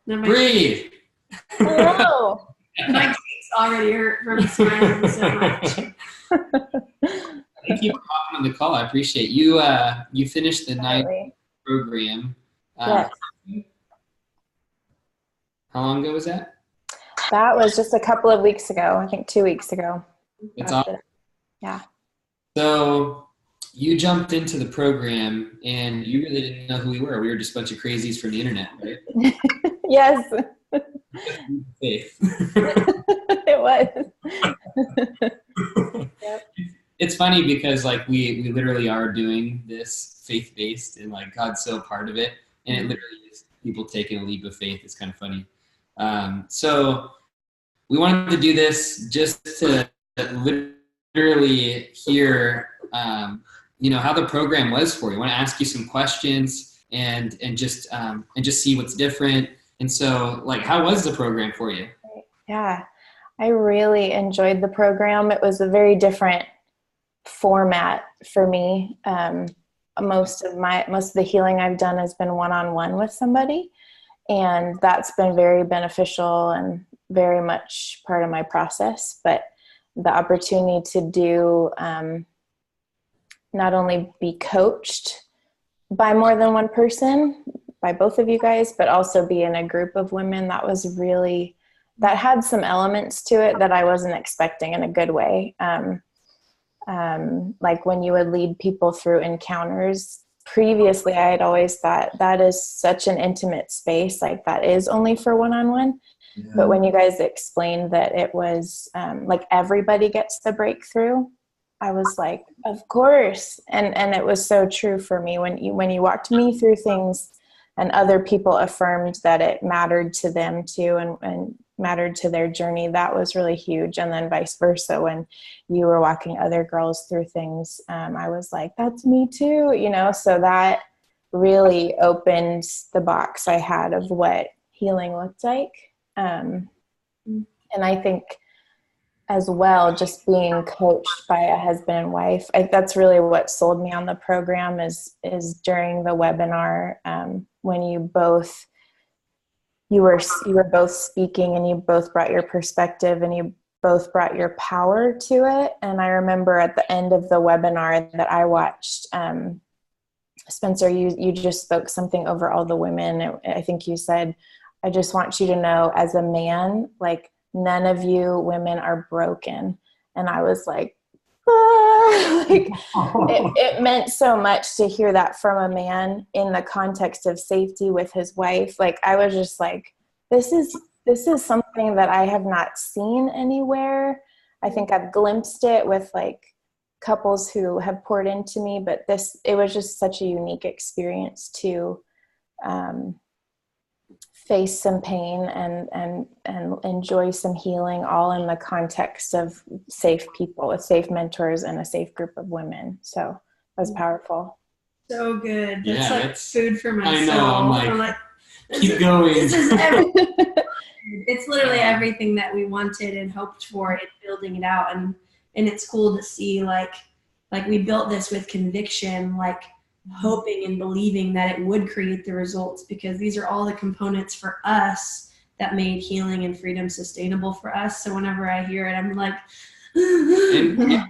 Brie! Hello. My cheeks already hurt from smiling so much. Thank you for hopping on the call. I appreciate you. You finished the night program. Yes. How long ago was that? That was just a couple of weeks ago. I think 2 weeks ago. It's awesome. Yeah. So you jumped into the program and you really didn't know who we were. We were just a bunch of crazies from the internet, right? Yes. Faith. It was. Yep. It's funny because like we literally are doing this faith-based and like God's so part of it, and it literally is people taking a leap of faith. It's kind of funny. So we wanted to do this just to literally hear how the program was for you. I want to ask you some questions and just see what's different. And so like, how was the program for you? Yeah, I really enjoyed the program. It was a very different format for me. Most of the healing I've done has been one-on-one with somebody, and that's been very beneficial and very much part of my process. But the opportunity to do not only be coached by more than one person, by both of you guys, but also be in a group of women, that had some elements to it that I wasn't expecting in a good way. Like when you would lead people through encounters, previously I had always thought that is such an intimate space, like that is only for one-on-one. Yeah. But when you guys explained that it was like everybody gets the breakthrough, I was like, of course. And it was so true for me when you walked me through things and other people affirmed that it mattered to them too and mattered to their journey. That was really huge. And then vice versa, when you were walking other girls through things, I was like, that's me too, so that really opened the box I had of what healing looked like. And I think as well, just being coached by a husband and wife, that's really what sold me on the program is during the webinar, when you were both speaking and you both brought your perspective and you both brought your power to it. And I remember at the end of the webinar that I watched, Spencer, you just spoke something over all the women. I think you said, I just want you to know as a man, like none of you women are broken. And I was like, like it meant so much to hear that from a man in the context of safety with his wife. Like I was just like, this is something that I have not seen anywhere. I think I've glimpsed it with like couples who have poured into me, but it was just such a unique experience to face some pain and enjoy some healing, all in the context of safe people with safe mentors and a safe group of women. So it was powerful. So good. That's like food for my soul. I'm like keep going. It's literally everything that we wanted and hoped for in building it out. And it's cool to see like we built this with conviction, like hoping and believing that it would create the results, because these are all the components for us that made healing and freedom sustainable for us. So whenever I hear it, I'm like, and, yeah,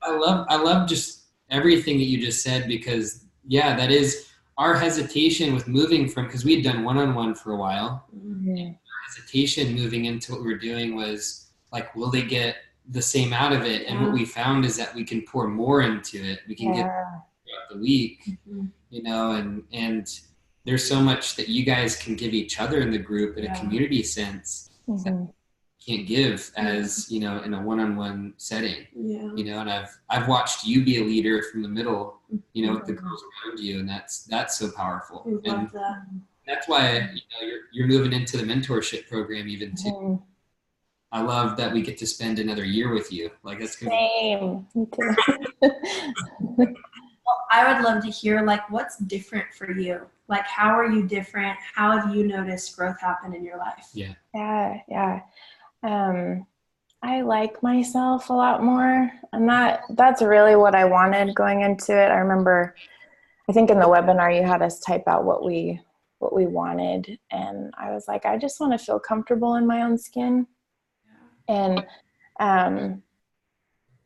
I love just everything that you just said, because that is our hesitation with moving from, because we had done one-on-one for a while. Mm-hmm. And our hesitation moving into what we were doing was like, will they get the same out of it? And what we found is that we can pour more into it. We can get throughout the week, and there's so much that you guys can give each other in the group in a community sense that you can't give as in a one-on-one setting. And I've watched you be a leader from the middle, with the girls around you, and that's so powerful. And that's why you're moving into the mentorship program even too. I love that we get to spend another year with you. Like that's gonna Same. Me too. Well, I would love to hear like what's different for you. Like how are you different? How have you noticed growth happen in your life? Yeah. I like myself a lot more, and that's really what I wanted going into it. I remember, I think in the webinar you had us type out what we what we wanted. And I was like, I just want to feel comfortable in my own skin. And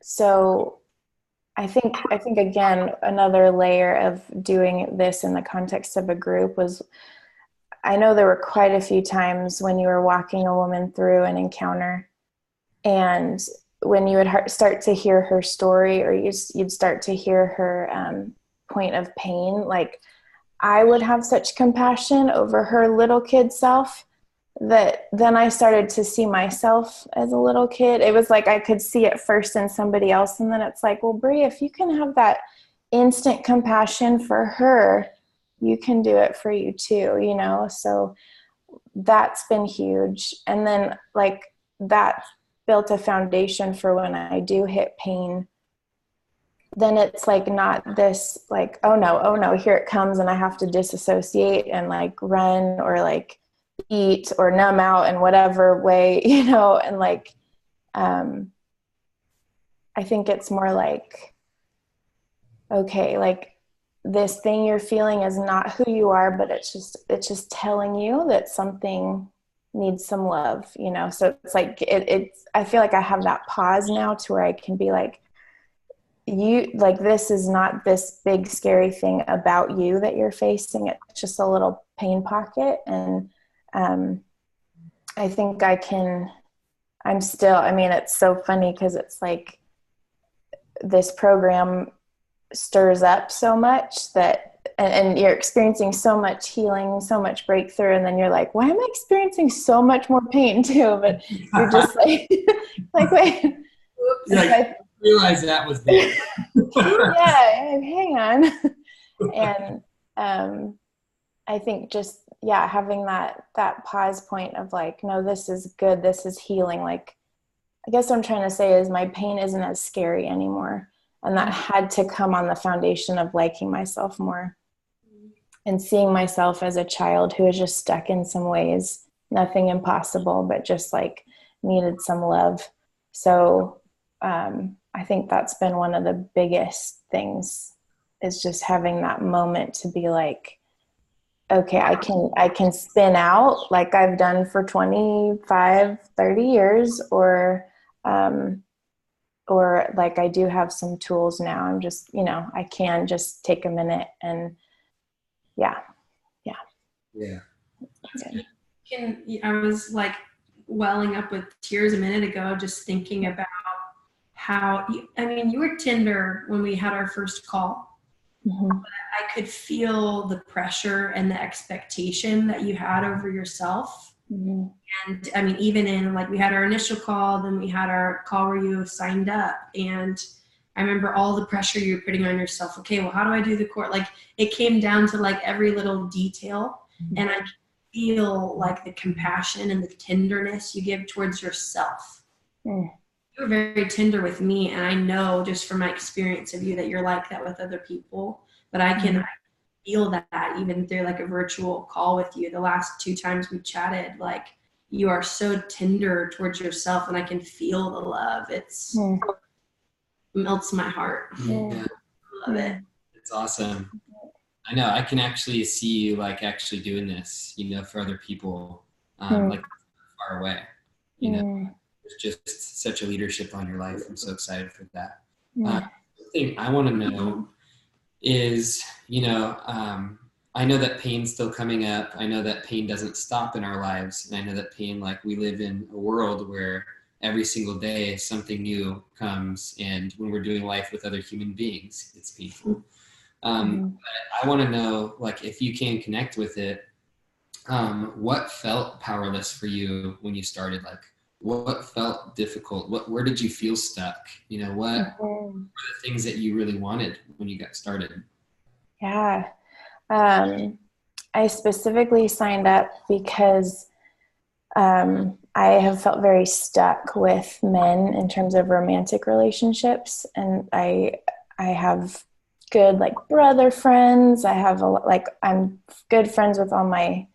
so I think again, another layer of doing this in the context of a group was, I know there were quite a few times when you were walking a woman through an encounter, and when you would start to hear her story, or you'd start to hear her point of pain, like I would have such compassion over her little kid self that then I started to see myself as a little kid. It was like I could see it first in somebody else, and then it's like, well, Brie, if you can have that instant compassion for her, you can do it for you too, you know? So that's been huge. And then like that built a foundation for when I do hit pain, then it's like not this like, oh no, here it comes, and I have to disassociate and like run or like eat or numb out in whatever way, you know. And like I think it's more like, okay, like this thing you're feeling is not who you are, but it's just telling you that something needs some love, you know. So it's like it's I feel like I have that pause now to where I can be like, you, like, this is not this big scary thing about you that you're facing. It's just a little pain pocket. And I think I'm still, I mean, it's so funny because it's like this program stirs up so much that, and you're experiencing so much healing, so much breakthrough, and then you're like, why am I experiencing so much more pain too? But you're just like, like, wait, I realized that was there. yeah, hang on. And I think just, yeah, having that pause point of like, no, this is good, this is healing. Like, I guess what I'm trying to say is my pain isn't as scary anymore. And that had to come on the foundation of liking myself more and seeing myself as a child who was just stuck in some ways, nothing impossible, but just like needed some love. So I think that's been one of the biggest things, is just having that moment to be like, okay, I can spin out like I've done for 25, 30 years, or like I do have some tools now. I'm just, you know, I can just take a minute and yeah. I was like welling up with tears a minute ago, just thinking about how, you were tender when we had our first call. Mm-hmm. But I could feel the pressure and the expectation that you had over yourself. Mm-hmm. And even in like, we had our initial call, then we had our call where you signed up. And I remember all the pressure you were putting on yourself. Okay, well, how do I do the court? Like, it came down to like every little detail. Mm-hmm. And I could feel like the compassion and the tenderness you give towards yourself. Mm. You're very tender with me, and I know just from my experience of you that you're like that with other people. But I can feel that even through like a virtual call with you. The last 2 times we chatted, like, you are so tender towards yourself, and I can feel the love. It's melts my heart. Yeah. I love it. It's awesome. I know I can actually see you like actually doing this, you know, for other people, like far away, you know. There's just such a leadership on your life. I'm so excited for that. The thing I want to know is, you know, I know that pain's still coming up. I know that pain doesn't stop in our lives. And I know that pain, like, we live in a world where every single day something new comes. And when we're doing life with other human beings, it's painful. But I want to know, like, if you can connect with it, what felt powerless for you when you started? Like, what felt difficult? Where did you feel stuck? You know, what were the things that you really wanted when you got started? Yeah. I specifically signed up because I have felt very stuck with men in terms of romantic relationships. And I have good, like, brother friends. I have I'm good friends with all my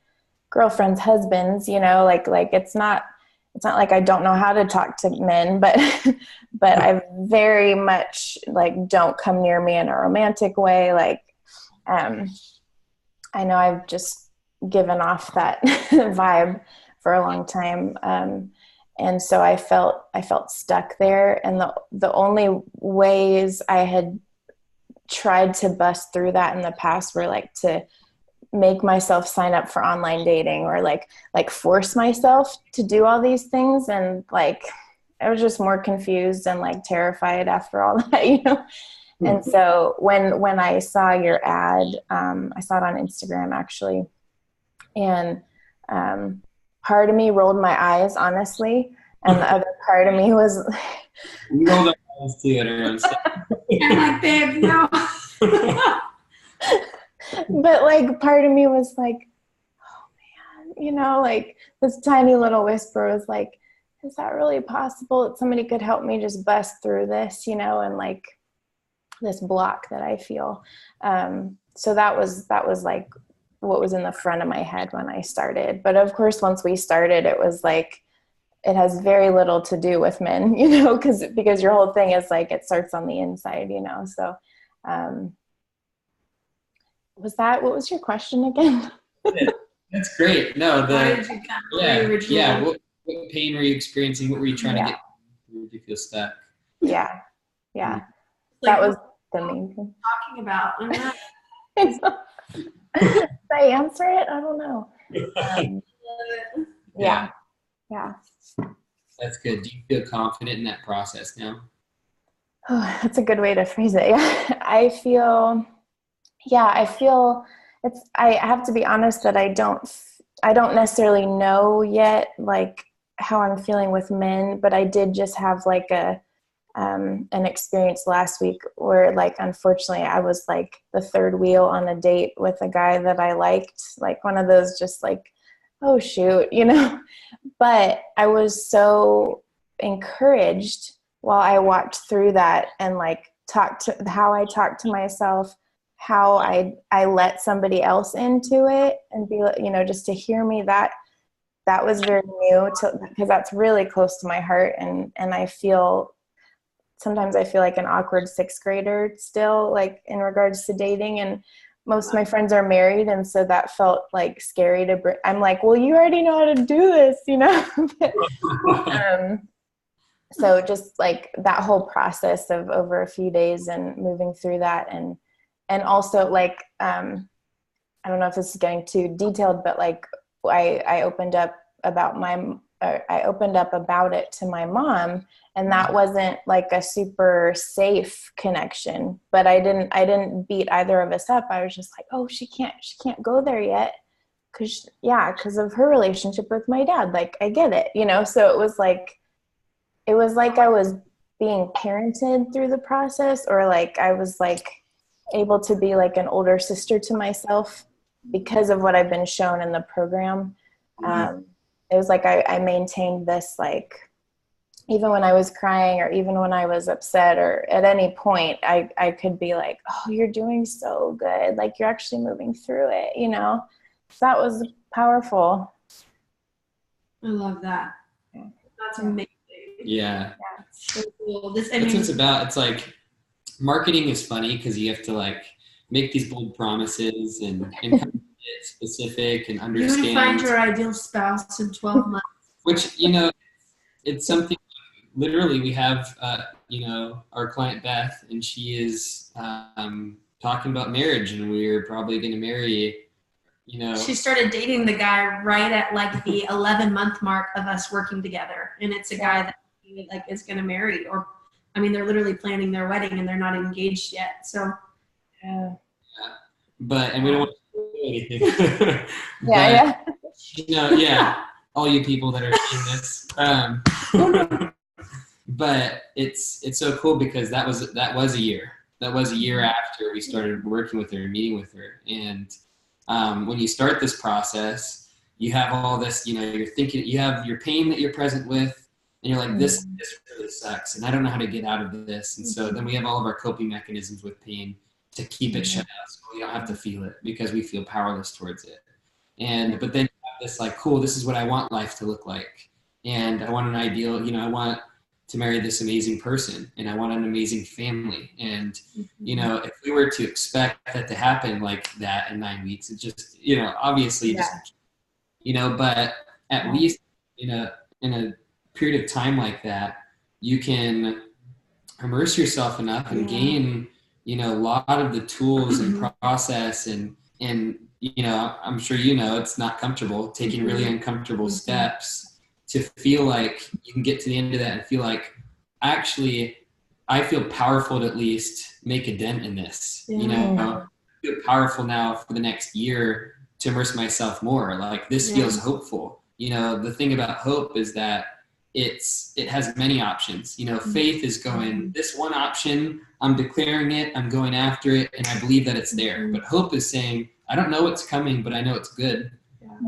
girlfriends' husbands, you know, like it's not like I don't know how to talk to men, but I very much like, don't come near me in a romantic way. Like, I know I've just given off that vibe for a long time. And so I felt stuck there. And the only ways I had tried to bust through that in the past were like to make myself sign up for online dating, or like force myself to do all these things. And like, I was just more confused and like terrified after all that, you know? And so when I saw your ad, I saw it on Instagram actually. And part of me rolled my eyes, honestly. And the other part of me was we rolled our eyes together. I'm like, babe, no. But like part of me was like, oh man, you know, like this tiny little whisper was like, is that really possible that somebody could help me just bust through this, you know, and like this block that I feel. So that was like what was in the front of my head when I started. But of course, once we started, it was like, it has very little to do with men, you know, because your whole thing is like, it starts on the inside, you know? So, what was your question again? That's great. No, Originally? what pain were you experiencing? What were you trying to get? Where did you feel stuck? Yeah. Like, that was the main thing. Talking about. Did I answer it? I don't know. Yeah. That's good. Do you feel confident in that process now? Oh, that's a good way to phrase it. Yeah. I feel I have to be honest that I don't necessarily know yet like how I'm feeling with men, but I did just have like an experience last week where like, unfortunately I was like the third wheel on a date with a guy that I liked, like one of those just like, oh shoot, you know, but I was so encouraged while I walked through that and like how I talked to myself, how I let somebody else into it and be, you know, just to hear me, that was very new because that's really close to my heart. And sometimes I feel like an awkward sixth grader still, like in regards to dating, and most of my friends are married. And so that felt like scary I'm like, well, you already know how to do this, you know? So just like that whole process of over a few days and moving through that. And also like, I don't know if this is getting too detailed, but like I opened up about it to my mom, and that wasn't like a super safe connection, but I didn't beat either of us up. I was just like, oh, she can't go there yet. Cause of her relationship with my dad. Like, I get it, you know? So it was like I was being parented through the process, or like I was like able to be like an older sister to myself because of what I've been shown in the program. It was like I maintained this, like, even when I was crying or even when I was upset or at any point, I could be like, oh, you're doing so good. Like, you're actually moving through it, you know? So that was powerful. I love that. That's amazing. Yeah. So cool. That's what it's about. It's like marketing is funny because you have to like make these bold promises and kind of get specific and understand. You find your ideal spouse in 12 months. Which, you know, it's something literally we have, you know, our client Beth, and she is talking about marriage, and we're probably going to marry, you know. She started dating the guy right at like the 11-month mark of us working together. And it's a guy that like is going to marry, or, I mean, they're literally planning their wedding and they're not engaged yet. So, But, and we don't want to do anything. Yeah. You know, all you people that are seeing this. But it's so cool because that was a year. That was a year after we started working with her and meeting with her. And when you start this process, you have all this, you know, you're thinking, you have your pain that you're present with, and you're like, this really sucks, and I don't know how to get out of this. And so then we have all of our coping mechanisms with pain to keep it shut out, so we don't have to feel it because we feel powerless towards it. But then you have this like, cool, this is what I want life to look like. And I want an ideal, you know, I want to marry this amazing person, and I want an amazing family. And, you know, if we were to expect that to happen like that in 9 weeks, it just, you know, obviously just, you know, but at least in a period of time like that, you can immerse yourself enough and gain, you know, a lot of the tools and process and, you know, I'm sure, you know, it's not comfortable taking really uncomfortable steps to feel like you can get to the end of that and feel like, actually, I feel powerful to at least make a dent in this, you know, I feel powerful now for the next year to immerse myself more. Like, this feels hopeful. You know, the thing about hope is that it has many options. You know, faith is going, this one option, I'm declaring it, I'm going after it, and I believe that it's there. But hope is saying, I don't know what's coming, but I know it's good.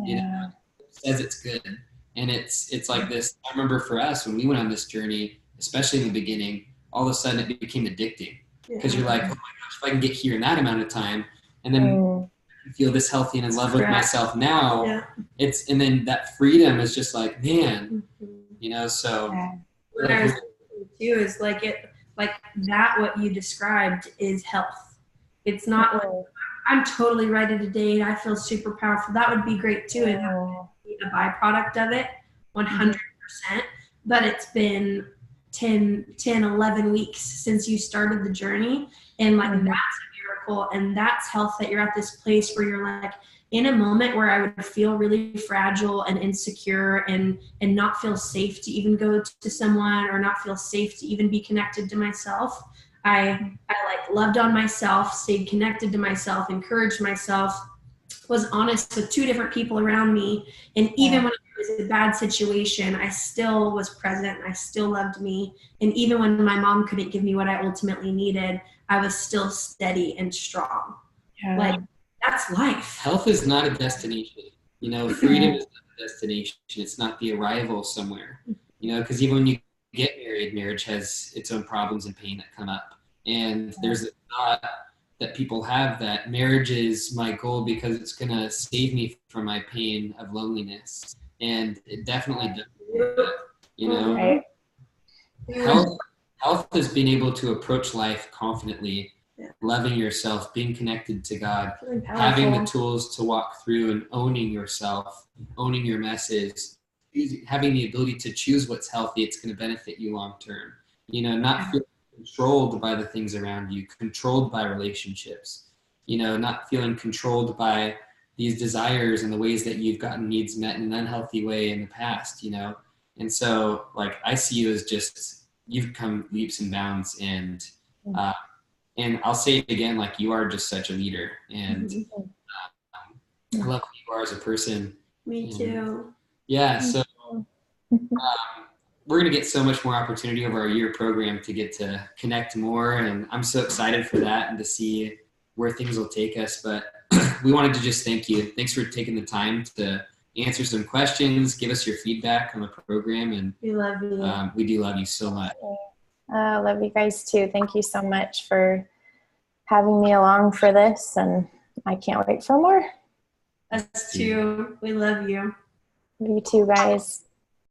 You know, it says it's good. And it's like this. I remember for us, when we went on this journey, especially in the beginning, all of a sudden it became addicting, because you're like, oh my gosh, if I can get here in that amount of time, and then feel this healthy and in love with myself now, and then that freedom is just like, man, you know. So what I was thinking too is like that what you described is health. It's not like, I'm totally ready to date, I feel super powerful. That would be great too, and that would be a byproduct of it, 100%. But it's been 11 weeks since you started the journey, and like that's a miracle, and that's health, that you're at this place where you're like, in a moment where I would feel really fragile and insecure and not feel safe to even go to someone, or not feel safe to even be connected to myself, I like loved on myself, stayed connected to myself, encouraged myself, was honest with 2 different people around me. And even when it was a bad situation, I still was present. I still loved me. And even when my mom couldn't give me what I ultimately needed, I was still steady and strong. Like, that's life. Health is not a destination. You know, freedom is not a destination. It's not the arrival somewhere. You know, because even when you get married, marriage has its own problems and pain that come up. And there's a thought that people have that marriage is my goal because it's going to save me from my pain of loneliness. And it definitely does. You know, health is being able to approach life confidently, loving yourself, being connected to God, having the tools to walk through and owning yourself, owning your messes, having the ability to choose what's healthy, it's going to benefit you long term. You know, not feeling controlled by the things around you, controlled by relationships, you know, not feeling controlled by these desires and the ways that you've gotten needs met in an unhealthy way in the past, you know. And so, like, I see you as just, you've come leaps and bounds, and I'll say it again, like, you are just such a leader, and I love who you are as a person. Me too. Yeah, so we're going to get so much more opportunity over our year program to get to connect more, and I'm so excited for that and to see where things will take us. But we wanted to just thank you. Thanks for taking the time to answer some questions, give us your feedback on the program, and we love you. We do love you so much. I love you guys too. Thank you so much for having me along for this, and I can't wait for more. Us too. We love you. You too, guys.